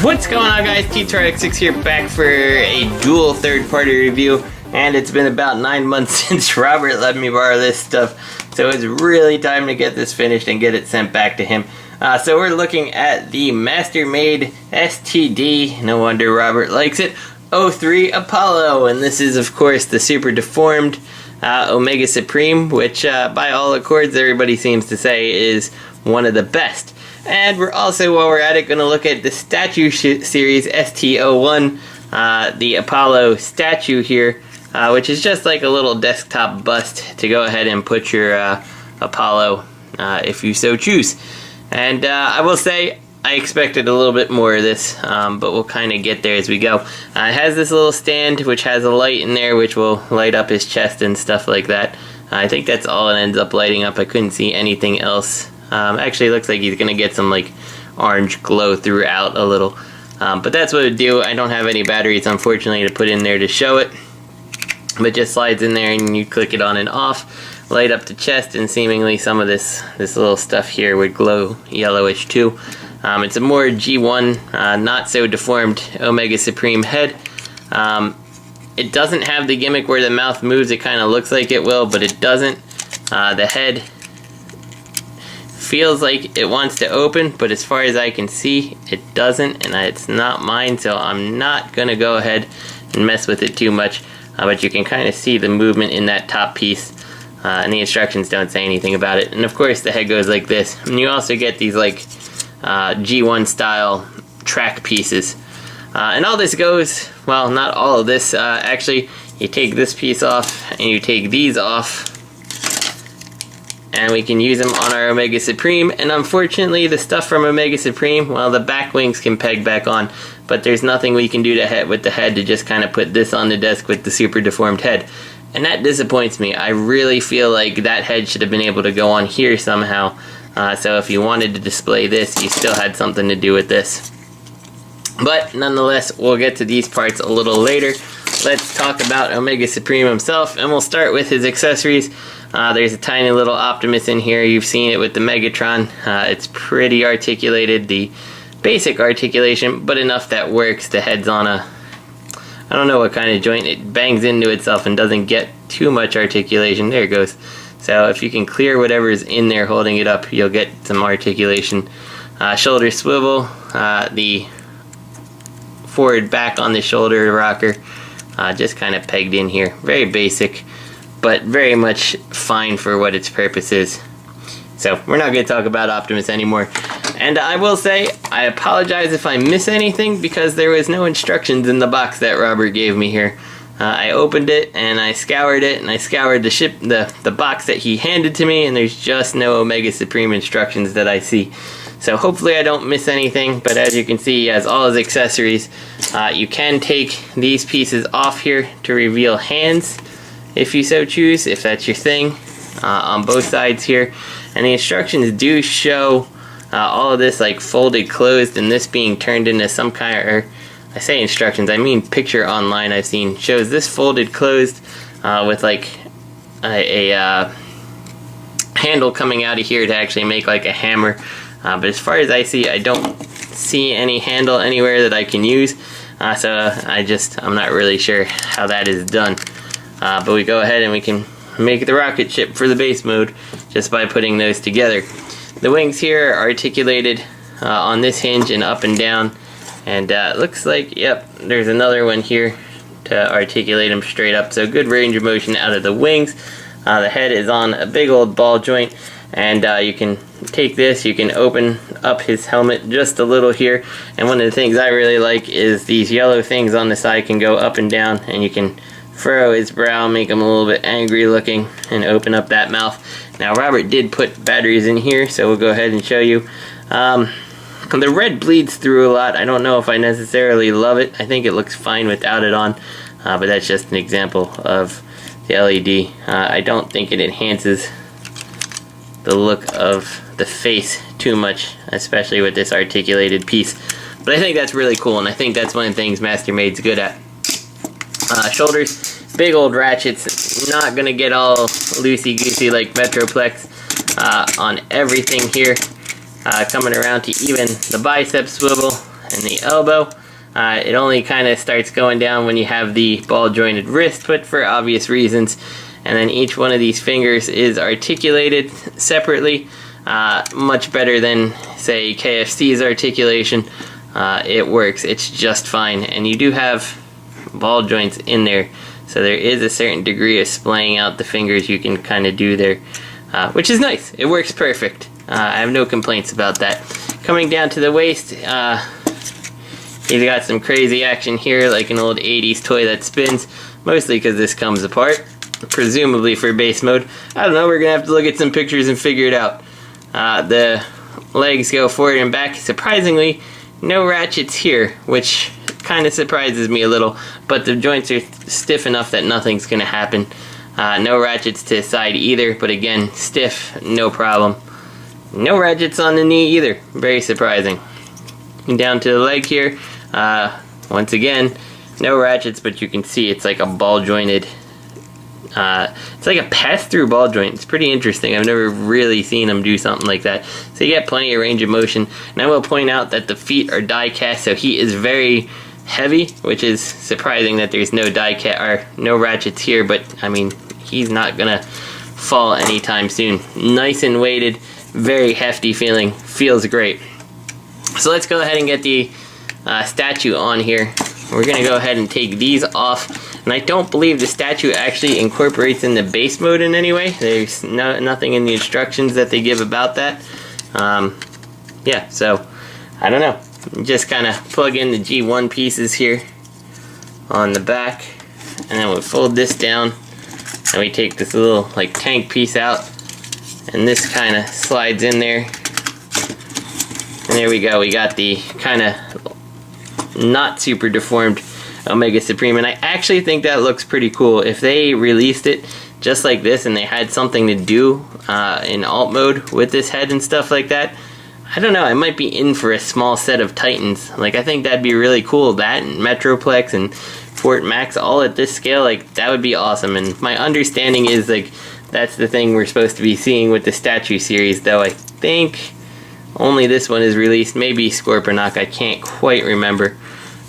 What's going on, guys? T2RX6 here, back for a dual third-party review, and it's been about 9 months since Robert let me borrow this stuff, so it's really time to get this finished and get it sent back to him. So we're looking at the Master-Made STD, no wonder Robert likes it, 03 Apollo, and this is of course the super deformed Omega Supreme, which by all accords everybody seems to say is one of the best. And we're also, while we're at it, going to look at the statue series ST-01, the Apollo statue here, which is just like a little desktop bust to go ahead and put your Apollo if you so choose. And I will say, I expected a little bit more of this, but we'll kind of get there as we go. It has this little stand which has a light in there which will light up his chest and stuff like that. I think that's all it ends up lighting up. I couldn't see anything else. Actually, it looks like he's gonna get some like orange glow throughout a little, but that's what it would do. I don't have any batteries, unfortunately, to put in there to show it, but just slides in there and you click it on and off, light up the chest, and seemingly some of this little stuff here would glow yellowish too. It's a more G1, not so deformed Omega Supreme head. It doesn't have the gimmick where the mouth moves. It kind of looks like it will, but it doesn't. The head feels like it wants to open, but as far as I can see, it doesn't, and it's not mine, so I'm not gonna go ahead and mess with it too much. But you can kind of see the movement in that top piece, and the instructions don't say anything about it. And of course, the head goes like this. And you also get these like G1 style track pieces. And all this goes, well, not all of this. Actually, you take this piece off, and you take these off, and we can use them on our Omega Supreme. And unfortunately, the stuff from Omega Supreme, well, the back wings can peg back on, but there's nothing we can do with the head to just kind of put this on the desk with the super deformed head. And that disappoints me. I really feel like that head should have been able to go on here somehow. So if you wanted to display this, you still had something to do with this. But nonetheless, we'll get to these parts a little later. Let's talk about Omega Supreme himself, and we'll start with his accessories. There's a tiny little Optimus in here. You've seen it with the Megatron. It's pretty articulated, the basic articulation, but enough that works. The head's on a, I don't know what kind of joint. It bangs into itself and doesn't get too much articulation. There it goes. So if you can clear whatever's in there holding it up, you'll get some articulation. Shoulder swivel, the forward back on the shoulder rocker, just kind of pegged in here. Very basic, but very much fine for what its purpose is. So we're not going to talk about Optimus anymore. And I will say, I apologize if I miss anything, because there was no instructions in the box that Robert gave me here. I opened it and I scoured it, and I scoured the box that he handed to me, and there's just no Omega Supreme instructions that I see. So hopefully I don't miss anything, but as you can see, he has all his accessories. You can take these pieces off here to reveal hands, if you so choose, if that's your thing, on both sides here. And the instructions do show all of this like folded closed, and this being turned into some kind of, or I say instructions, I mean picture online I've seen, shows this folded closed with like a handle coming out of here to actually make like a hammer. But as far as I see, I don't see any handle anywhere that I can use, so I'm not really sure how that is done. But we go ahead and we can make the rocket ship for the base mode just by putting those together. The wings here are articulated on this hinge and up and down, and it looks like, yep, there's another one here to articulate them straight up, so good range of motion out of the wings. The head is on a big old ball joint, and you can take this, you can open up his helmet just a little here, and one of the things I really like is these yellow things on the side can go up and down, and you can furrow his brow, make him a little bit angry looking, and open up that mouth. Now Robert did put batteries in here, so we'll go ahead and show you. The red bleeds through a lot. I don't know if I necessarily love it. I think it looks fine without it on, but that's just an example of the LED. I don't think it enhances the look of the face too much, especially with this articulated piece. But I think that's really cool, and I think that's one of the things Master-Made's good at. Shoulders, big old ratchets, not gonna get all loosey-goosey like Metroplex on everything here. Coming around to even the bicep swivel, and the elbow. It only kind of starts going down when you have the ball jointed wrist, but for obvious reasons. And then each one of these fingers is articulated separately, much better than, say, KFC's articulation. It works, it's just fine. And you do have ball joints in there, so there is a certain degree of splaying out the fingers you can kind of do there, which is nice. It works perfect. I have no complaints about that. Coming down to the waist, he's got some crazy action here, like an old 80s toy that spins, mostly because this comes apart, presumably for base mode. I don't know, we're going to have to look at some pictures and figure it out. The legs go forward and back. Surprisingly, no ratchets here, which kind of surprises me a little, but the joints are stiff enough that nothing's going to happen. No ratchets to the side either, but again, stiff, no problem. No ratchets on the knee either, very surprising. And down to the leg here, once again, no ratchets, but you can see it's like a ball jointed, it's like a pass-through ball joint. It's pretty interesting. I've never really seen them do something like that. So you get plenty of range of motion. And I will point out that the feet are die cast, so he is very heavy, which is surprising that there's no die cast or no ratchets here, but I mean, he's not gonna fall anytime soon. Nice and weighted, very hefty feeling, feels great. So let's go ahead and get the statue on here. We're gonna go ahead and take these off, and I don't believe the statue actually incorporates in the base mode in any way. There's nothing in the instructions that they give about that. Yeah, so I don't know. Just kind of plug in the G1 pieces here on the back, and then we fold this down, and we take this little like tank piece out, and this kind of slides in there. And there we go, we got the kind of not super deformed Omega Supreme, and I actually think that looks pretty cool. If they released it just like this and they had something to do in alt mode with this head and stuff like that, I don't know, I might be in for a small set of Titans. Like, I think that'd be really cool. That and Metroplex and Fort Max all at this scale, like, that would be awesome. And my understanding is, like, that's the thing we're supposed to be seeing with the statue series, though I think only this one is released. Maybe Scorponok, I can't quite remember.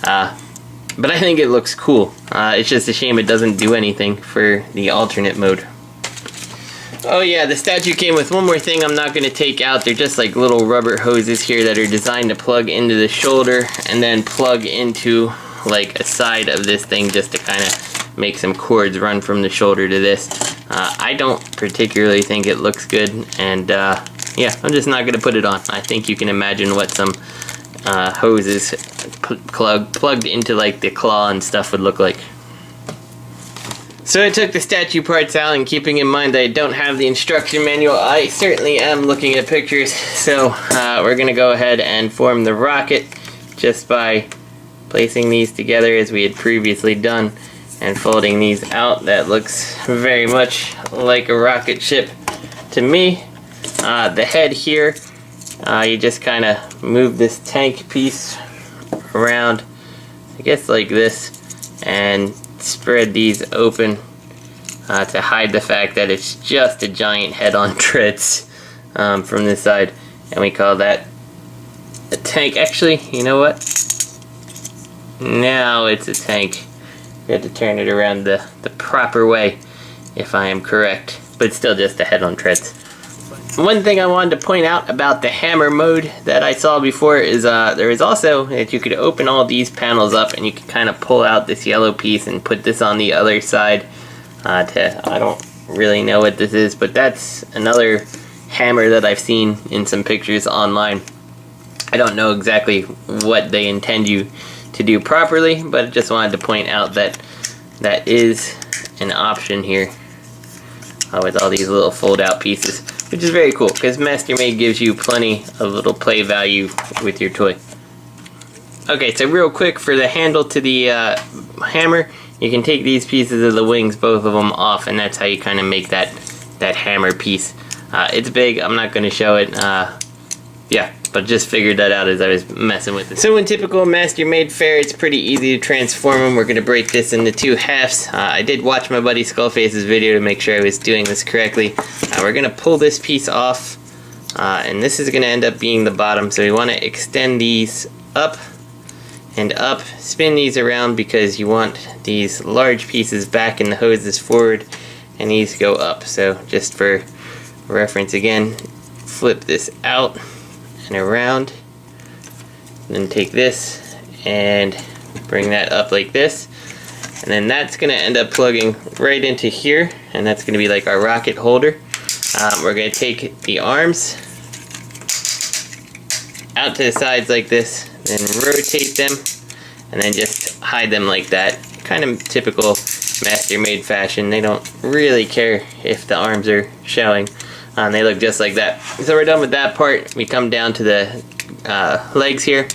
But I think it looks cool. It's just a shame it doesn't do anything for the alternate mode. Oh yeah, the statue came with one more thing I'm not going to take out. They're just like little rubber hoses here that are designed to plug into the shoulder and then plug into like a side of this thing just to kind of make some cords run from the shoulder to this. I don't particularly think it looks good, and yeah, I'm just not going to put it on. I think you can imagine what some hoses plugged into like the claw and stuff would look like. So I took the statue parts out, and keeping in mind that I don't have the instruction manual, I certainly am looking at pictures. So we're going to go ahead and form the rocket just by placing these together as we had previously done and folding these out. That looks very much like a rocket ship to me. The head here, you just kind of move this tank piece around, I guess like this, and spread these open to hide the fact that it's just a giant head on treads from this side, and we call that a tank. Actually, you know what? Now it's a tank. We have to turn it around the proper way, if I am correct, but it's still just a head on treads. One thing I wanted to point out about the hammer mode that I saw before is there is also that you could open all these panels up and you could kind of pull out this yellow piece and put this on the other side. I don't really know what this is, but that's another hammer that I've seen in some pictures online. I don't know exactly what they intend you to do properly, but I just wanted to point out that that is an option here with all these little fold out pieces, which is very cool because Mastermade gives you plenty of little play value with your toy. Okay, so real quick for the handle to the hammer, you can take these pieces of the wings, both of them, off, and that's how you kind of make that hammer piece. It's big, I'm not going to show it, yeah, but just figured that out as I was messing with it. So in typical Mastermade fare, it's pretty easy to transform them. We're going to break this into two halves. I did watch my buddy Skullface's video to make sure I was doing this correctly. We're going to pull this piece off, and this is going to end up being the bottom, so we want to extend these up and up. Spin these around because you want these large pieces back in the hoses forward, and these go up. So just for reference again, flip this out and around, then take this and bring that up like this, and then that's going to end up plugging right into here, and that's going to be like our rocket holder. We're going to take the arms out to the sides like this, then rotate them, and then just hide them like that. Kind of typical Master-Made fashion. They don't really care if the arms are showing. They look just like that. So we're done with that part. We come down to the legs here.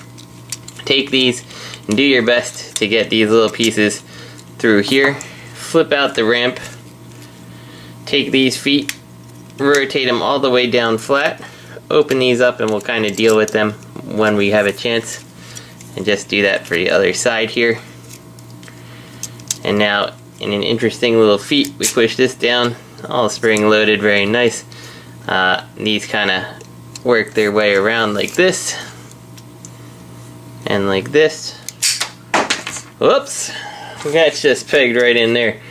Take these and do your best to get these little pieces through here. Flip out the ramp. Take these feet, rotate them all the way down flat. Open these up and we'll kind of deal with them when we have a chance. And just do that for the other side here. And now in an interesting little feat, we push this down, all spring loaded, very nice. These kind of work their way around like this and like this. Whoops, that's just pegged right in there.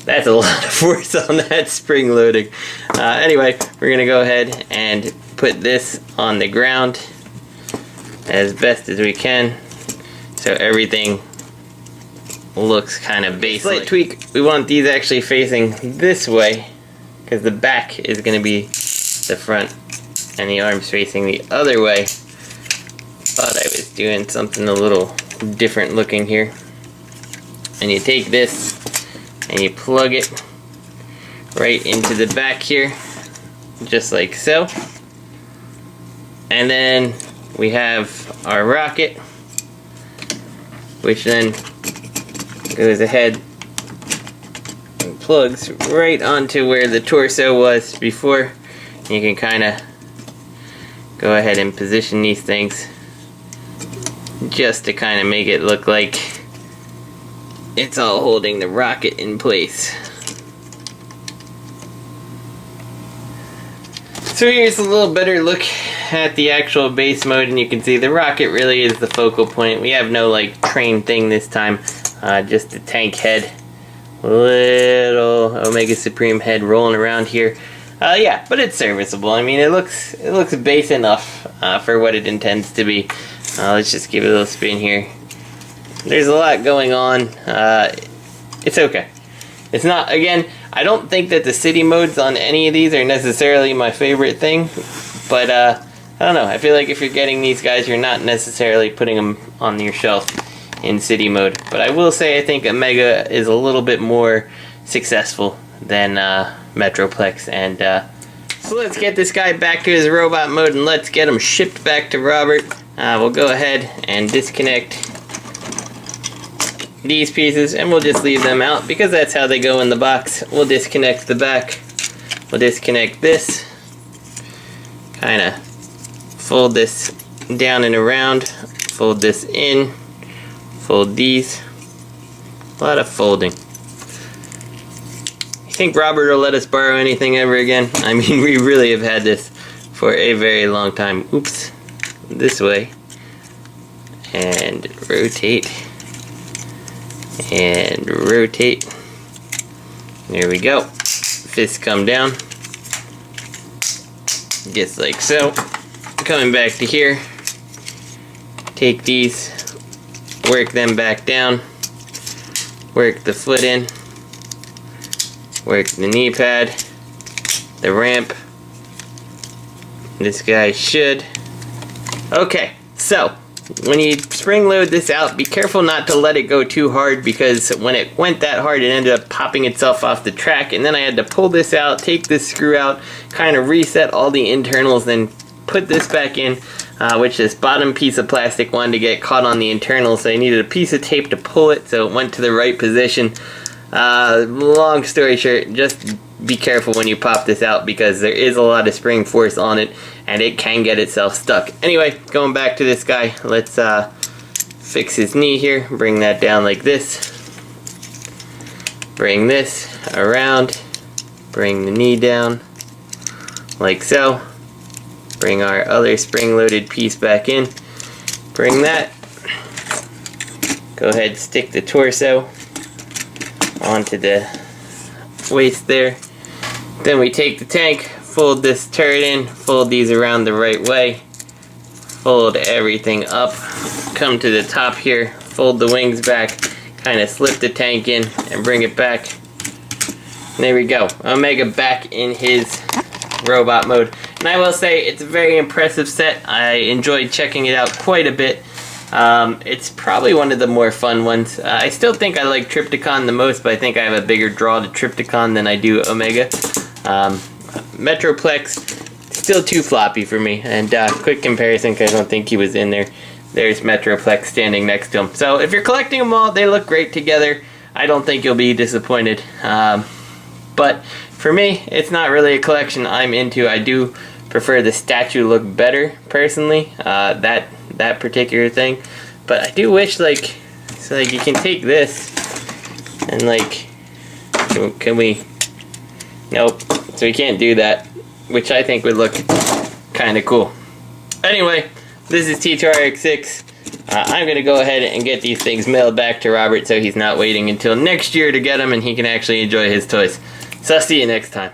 That's a lot of force on that spring loading. Anyway, we're gonna go ahead and put this on the ground as best as we can so everything looks kind of basic. Slight tweak, we want these actually facing this way because the back is going to be the front and the arms facing the other way. Thought I was doing something a little different looking here. And you take this and you plug it right into the back here, just like so. And then we have our rocket, which then goes ahead and plugs right onto where the torso was before. You can kind of go ahead and position these things just to kind of make it look like it's all holding the rocket in place. So here's a little better look at the actual base mode, and you can see the rocket really is the focal point. We have no like train thing this time, just a tank head, little Omega Supreme head rolling around here. Yeah, but it's serviceable. I mean, it looks base enough for what it intends to be. Let's just give it a little spin here. There's a lot going on. It's okay. It's not, again, I don't think that the city modes on any of these are necessarily my favorite thing, but I don't know. I feel like if you're getting these guys, you're not necessarily putting them on your shelf in city mode. But I will say I think Omega is a little bit more successful than Metroplex. And so let's get this guy back to his robot mode and let's get him shipped back to Robert. We'll go ahead and disconnect these pieces and we'll just leave them out because that's how they go in the box. We'll disconnect the back. We'll disconnect this. Kind of fold this down and around. Fold this in. Fold these. A lot of folding. You think Robert will let us borrow anything ever again? I mean, we really have had this for a very long time. Oops. This way. And rotate. And rotate. There we go. Fists come down. Just like so. Coming back to here. Take these. Work them back down. Work the foot in. Work the knee pad. The ramp. This guy should. Okay, so when you spring load this out, be careful not to let it go too hard because when it went that hard, it ended up popping itself off the track, and then I had to pull this out, take this screw out, kind of reset all the internals, then put this back in, which this bottom piece of plastic wanted to get caught on the internals, so I needed a piece of tape to pull it so it went to the right position. Long story short, just be careful when you pop this out because there is a lot of spring force on it and it can get itself stuck. Anyway, going back to this guy, let's fix his knee here. Bring that down like this. Bring this around. Bring the knee down like so. Bring our other spring-loaded piece back in. Bring that. Go ahead, stick the torso onto the waist there. Then we take the tank, fold this turret in, fold these around the right way, fold everything up, come to the top here, fold the wings back, kind of slip the tank in and bring it back. And there we go. Omega back in his robot mode. And I will say it's a very impressive set. I enjoyed checking it out quite a bit. It's probably one of the more fun ones. I still think I like Trypticon the most, but I think I have a bigger draw to Trypticon than I do Omega. Metroplex, still too floppy for me. And quick comparison, because I don't think he was in there. There's Metroplex standing next to him. So if you're collecting them all, they look great together. I don't think you'll be disappointed. But for me, it's not really a collection I'm into. I do prefer the statue look better, personally. That particular thing. But I do wish, like, so like you can take this and like, can we? Nope. So we can't do that, which I think would look kind of cool. Anyway, this is T2RX6. I'm going to go ahead and get these things mailed back to Robert so he's not waiting until next year to get them and he can actually enjoy his toys. So I'll see you next time.